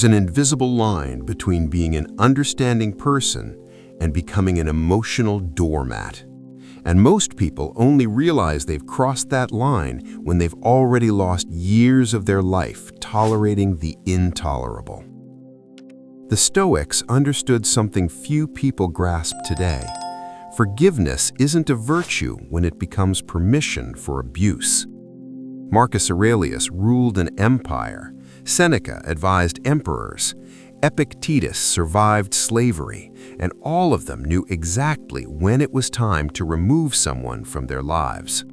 There's an invisible line between being an understanding person and becoming an emotional doormat. And most people only realize they've crossed that line when they've already lost years of their life tolerating the intolerable. The Stoics understood something few people grasp today. Forgiveness isn't a virtue when it becomes permission for abuse. Marcus Aurelius ruled an empire. Seneca advised emperors. Epictetus survived slavery, and all of them knew exactly when it was time to remove someone from their lives.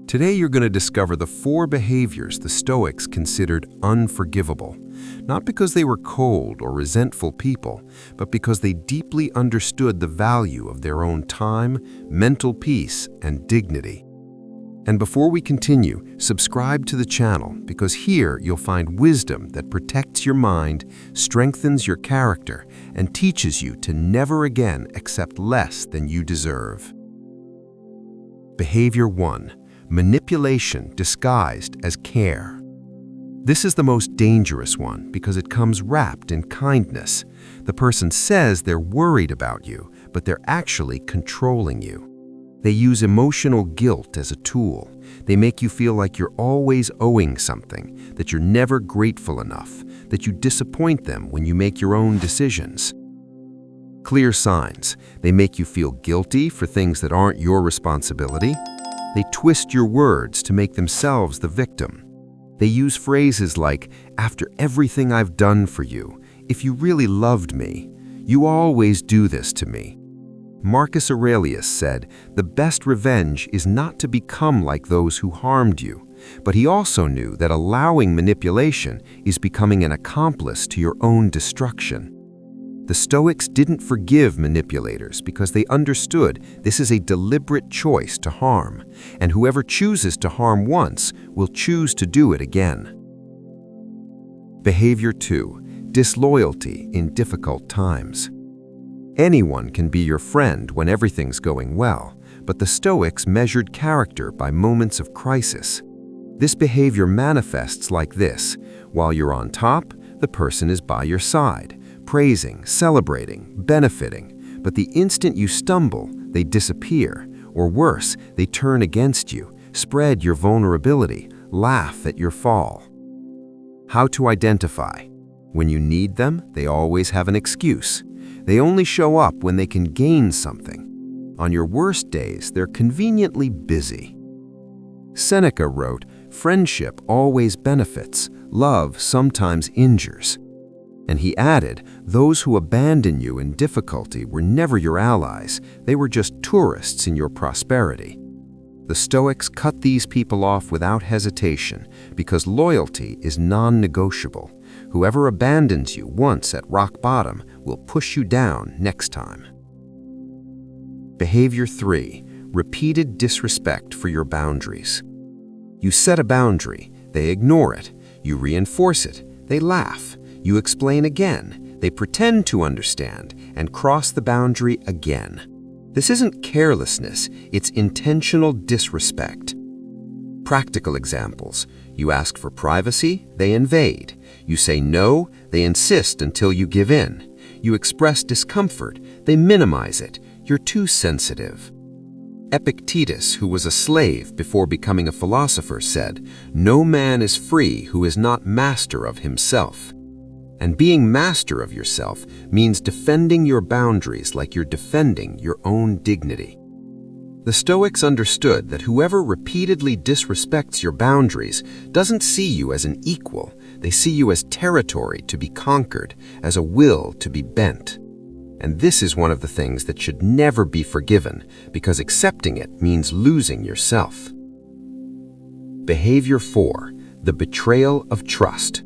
Today you're going to discover the 4 behaviors the Stoics considered unforgivable, not because they were cold or resentful people, but because they deeply understood the value of their own time, mental peace, and dignity. And before we continue, subscribe to the channel because here you'll find wisdom that protects your mind, strengthens your character, and teaches you to never again accept less than you deserve. Behavior 1. Manipulation disguised as care. This is the most dangerous one because it comes wrapped in kindness. The person says they're worried about you, but they're actually controlling you. They use emotional guilt as a tool. They make you feel like you're always owing something, that you're never grateful enough, that you disappoint them when you make your own decisions. Clear signs. They make you feel guilty for things that aren't your responsibility. They twist your words to make themselves the victim. They use phrases like, "After everything I've done for you, if you really loved me, you always do this to me." Marcus Aurelius said, "The best revenge is not to become like those who harmed you," but he also knew that allowing manipulation is becoming an accomplice to your own destruction. The Stoics didn't forgive manipulators because they understood this is a deliberate choice to harm, and whoever chooses to harm once will choose to do it again. Behavior 2. Disloyalty in difficult times. Anyone can be your friend when everything's going well, but the Stoics measured character by moments of crisis. This behavior manifests like this. While you're on top, the person is by your side, praising, celebrating, benefiting. But the instant you stumble, they disappear, or worse, they turn against you, spread your vulnerability, laugh at your fall. How to identify? When you need them, they always have an excuse. They only show up when they can gain something. On your worst days, they're conveniently busy. Seneca wrote, "Friendship always benefits, love sometimes injures." And he added, "Those who abandon you in difficulty were never your allies, they were just tourists in your prosperity." The Stoics cut these people off without hesitation because loyalty is non-negotiable. Whoever abandons you once at rock bottom will push you down next time. Behavior 3. Repeated disrespect for your boundaries. You set a boundary, they ignore it. You reinforce it, they laugh. You explain again, they pretend to understand and cross the boundary again. This isn't carelessness, it's intentional disrespect. Practical examples. You ask for privacy, they invade. You say no, they insist until you give in. You express discomfort, they minimize it. You're too sensitive. Epictetus, who was a slave before becoming a philosopher, said, "No man is free who is not master of himself." And being master of yourself means defending your boundaries like you're defending your own dignity. The Stoics understood that whoever repeatedly disrespects your boundaries doesn't see you as an equal. They see you as territory to be conquered, as a will to be bent. And this is one of the things that should never be forgiven, because accepting it means losing yourself. Behavior 4. The betrayal of trust.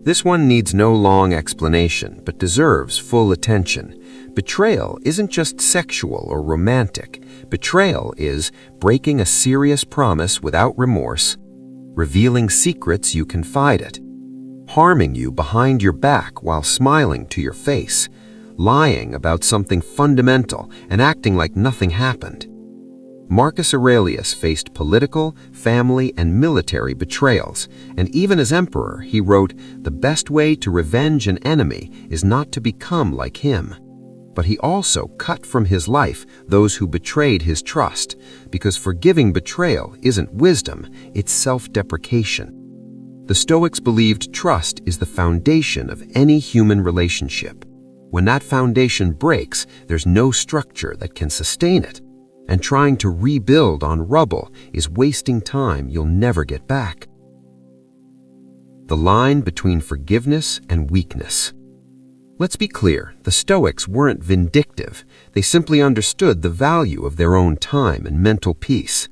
This one needs no long explanation, but deserves full attention. Betrayal isn't just sexual or romantic. Betrayal is breaking a serious promise without remorse, revealing secrets you confided, harming you behind your back while smiling to your face, lying about something fundamental and acting like nothing happened. Marcus Aurelius faced political, family, and military betrayals, and even as emperor, he wrote, "The best way to revenge an enemy is not to become like him." But he also cut from his life those who betrayed his trust, because forgiving betrayal isn't wisdom, it's self-deprecation. The Stoics believed trust is the foundation of any human relationship. When that foundation breaks, there's no structure that can sustain it. And trying to rebuild on rubble is wasting time you'll never get back. The line between forgiveness and weakness. Let's be clear, the Stoics weren't vindictive. They simply understood the value of their own time and mental peace.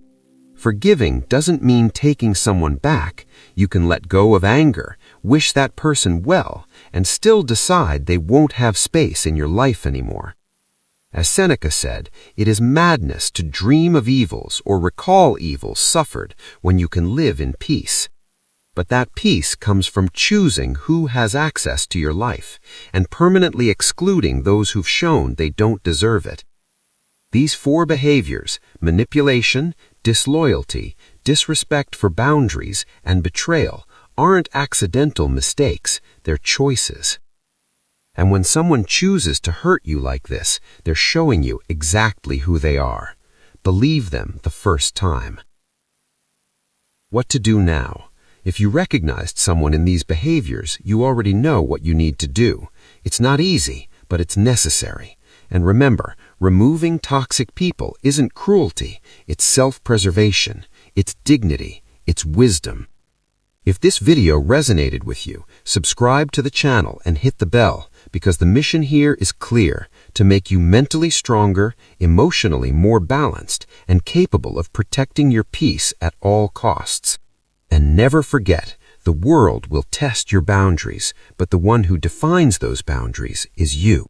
Forgiving doesn't mean taking someone back. You can let go of anger, wish that person well, and still decide they won't have space in your life anymore. As Seneca said, it is madness to dream of evils or recall evils suffered when you can live in peace. But that peace comes from choosing who has access to your life and permanently excluding those who've shown they don't deserve it. These 4 behaviors, manipulation, disloyalty, disrespect for boundaries, and betrayal, aren't accidental mistakes, they're choices. And when someone chooses to hurt you like this, they're showing you exactly who they are. Believe them the first time. What to do now? If you recognized someone in these behaviors, you already know what you need to do. It's not easy, but it's necessary. And remember, removing toxic people isn't cruelty, it's self-preservation, it's dignity, it's wisdom. If this video resonated with you, subscribe to the channel and hit the bell, because the mission here is clear: to make you mentally stronger, emotionally more balanced, and capable of protecting your peace at all costs. And never forget, the world will test your boundaries, but the one who defines those boundaries is you.